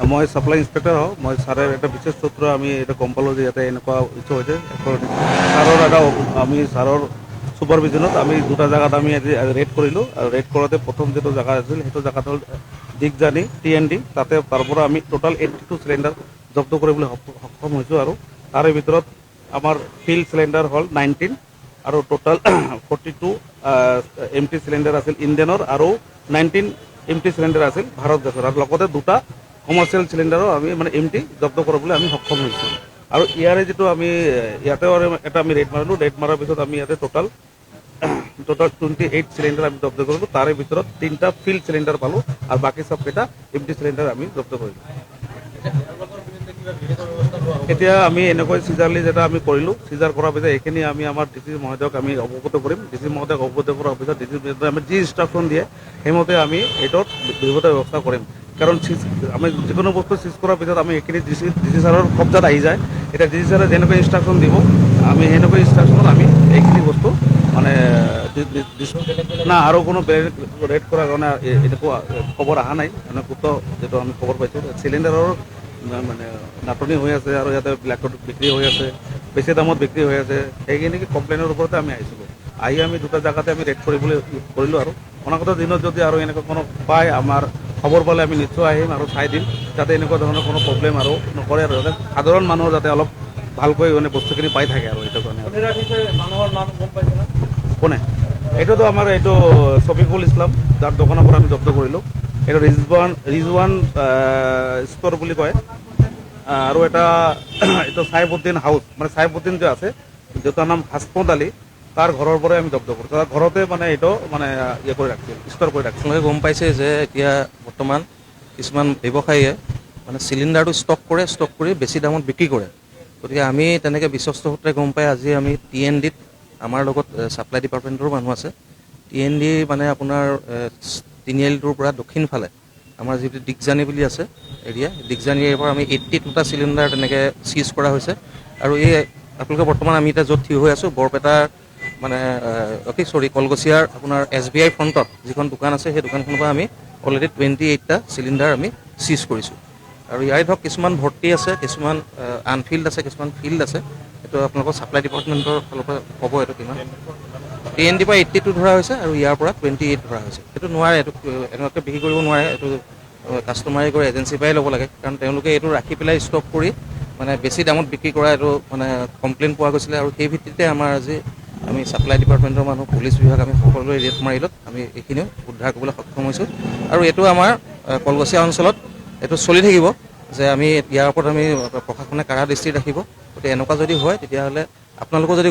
মই supply inspector হওঁ। মই ছাৰৰ এটা বিশেষ সূত্ৰ আমি এটা গম পালোঁ যে ইয়াতে এনেকুৱা ইচ্ছু হৈছে। ছাৰৰ এটা আমি ছাৰৰ ছুপাৰভিজনত আমি দুটা জেগাত আমি ৰেড কৰিলোঁ আৰু ৰেড কৰোঁতে প্ৰথম যিটো জেগা আছিল সেইটো জেগাত হ'ল দিগজানি TND। তাতে তাৰ পৰা আমি টোটাল 82 চিলিণ্ডাৰ জব্দ কৰিবলৈ সক্ষম হৈছোঁ। আৰু তাৰে ভিতৰত আমাৰ ফিল্ড চিলিণ্ডাৰ হ'ল 19 আৰু টোটাল 42 এমটি চিলিণ্ডাৰ আছিল ইণ্ডেনৰ আৰু 19 এমটি চিলিণ্ডাৰ আছিল ভাৰত গেছৰ। আৰু লগতে দুটা কমাৰ্চিয়েল চিলিণ্ডাৰো আমি মানে এমটি জব্দ কৰিবলৈ আমি সক্ষম হৈছোঁ। আৰু ইয়াৰে যিটো আমি ইয়াতে এটা আমি ৰেড মাৰিলোঁ। ৰেড মৰাৰ পিছত আমি ইয়াতে টোটাল 28 চিলিণ্ডাৰ আমি জব্দ কৰিলোঁ। তাৰে ভিতৰত 3টা ফিল্ড চিলিণ্ডাৰ পালোঁ আৰু বাকী চবকেইটা এমটি চিলিণ্ডাৰ আমি জব্দ কৰিলোঁ। এতিয়া আমি এনেকৈ চিজাৰলি যেটা আমি কৰিলোঁ। চিজাৰ কৰাৰ পিছত এইখিনি আমি আমাৰ ডিচি মহোদয়ক আমি অৱগত কৰিম। ডিচি মহোদয়ক অৱগত কৰাৰ পিছত ডিচি মহোদয়ে আমি যি ইনষ্ট্ৰাকশ্যন দিয়ে সেইমতে আমি এইটোত বিহিত ব্যৱস্থা কৰিম। কাৰণ আমি যিকোনো বস্তু চিজ কৰাৰ পিছত আমি এইখিনি ডিচি ছাৰৰ কব্জাত আহি যায়। এতিয়া ডিচি ছাৰে যেনেকৈ ইনষ্ট্ৰাকশ্যন দিব আমি সেনেকৈ ইনষ্ট্ৰাকশ্যনত আমি এইখিনি বস্তু মানে না আৰু কোনো বেলেগ ৰেড কৰাৰ কাৰণে এনেকুৱা খবৰ অহা নাই। মানে গুপ্ত যিটো আমি খবৰ পাইছোঁ চিলিণ্ডাৰৰ মানে নাটনি হৈ আছে আৰু ইয়াতে ব্লেকত বিক্ৰী হৈ আছে, বেছি দামত বিক্ৰী হৈ আছে। সেইখিনি কমপ্লেইনৰ ওপৰতে আমি আহিছিলোঁ। আহি আমি দুটা জেগাতে আমি ৰেড কৰিলোঁ। আৰু অনাগত দিনত যদি আৰু এনেকুৱা কোনো পায় আমাৰ খবৰ পালে আমি নিশ্চয় আহিম আৰু চাই দিম যাতে এনেকুৱা ধৰণৰ কোনো প্ৰব্লেম আৰু নকৰে আৰু সাধাৰণ মানুহৰ যাতে অলপ ভালকৈ মানে বস্তুখিনি পাই থাকে আৰু এইটো কাৰণে। মানুহৰ নাম গম পাইছে না? কোনে? এইটোতো আমাৰ এইটো শফিকুল ইছলাম, যাৰ দোকানৰ পৰা আমি জব্দ কৰিলোঁ। এইটো ৰিজৱান ষ্ট'ৰ বুলি কয়। আৰু এটা এইটো চাইফুদ্দিন হাউচ, মানে চাইফুদ্দিন যে আছে দেউতাৰ নাম হাসমত আলী, তাৰ ঘৰৰ পৰাই আমি জব্দ কৰিছোঁ। তাৰ ঘৰতে মানে এইটো মানে ইয়ে কৰি ৰাখিছিল, ষ্ট'ৰ কৰি ৰাখিছিল। আপোনালোকে গম পাইছে যে এতিয়া বৰ্তমান কিছুমান ব্যৱসায়ীয়ে মানে চিলিণ্ডাৰটো ষ্টক কৰি বেছি দামত বিক্ৰী কৰে। গতিকে আমি তেনেকৈ বিশ্বস্ত সূত্ৰে গম পাই আজি আমি TNDত আমাৰ লগত ছাপ্লাই ডিপাৰ্টমেণ্টৰো মানুহ আছে। TND মানে আপোনাৰ তিনিআলিটোৰ পৰা দক্ষিণ ফালে আমাৰ যিটো দিগজানি বুলি আছে এৰিয়া, দিগজানিৰ পৰা আমি 82টা চিলিণ্ডাৰ তেনেকৈ চিজ কৰা হৈছে। আৰু এই আপোনালোকে বৰ্তমান আমি এতিয়া য'ত থিয় হৈ আছোঁ বৰপেটাৰ মানে কলগছিয়াৰ আপোনাৰ SBI ফ্ৰণ্টত যিখন দোকান আছে সেই দোকানখনৰ পৰা আমি অলৰেডি 28টা চিলিণ্ডাৰ আমি চিজ কৰিছোঁ। আৰু ইয়াৰে ধৰক কিছুমান ভৰ্তি আছে, কিছুমান আনফিল্ড আছে, কিছুমান ফিল্ড আছে। এইটো আপোনালোকৰ ছাপ্লাই ডিপাৰ্টমেণ্টৰ ফালৰ পৰা ক'ব এইটো কিমান। TNDৰ পৰা 82 ধৰা হৈছে আৰু ইয়াৰ পৰা 28 ধৰা হৈছে। এইটো নোৱাৰে, এইটো এনেকুৱাকৈ বিক্ৰী কৰিব নোৱাৰে। এইটো কাষ্টমাৰে গৈ এজেঞ্চিৰ পৰাই ল'ব লাগে, কাৰণ তেওঁলোকে এইটো ৰাখি পেলাই ষ্টক কৰি মানে বেছি দামত বিক্ৰী কৰা এইটো মানে কমপ্লেইন পোৱা গৈছিলে। আৰু সেই ভিত্তিতে আমাৰ আজি আমি ছাপ্লাই ডিপাৰ্টমেণ্টৰ মানুহ, পুলিচ বিভাগ আমি সকলোৱে ৰেড মাৰিলত আমি এইখিনিও উদ্ধাৰ কৰিবলৈ সক্ষম হৈছোঁ। আৰু এইটো আমাৰ কলগছিয়া অঞ্চলত এইটো চলি থাকিব যে আমি ইয়াৰ ওপৰত আমি প্ৰশাসনে কাঢ়া দৃষ্টি ৰাখিব। গতিকে এনেকুৱা যদি হয় তেতিয়াহ'লে আপোনালোকেও যদি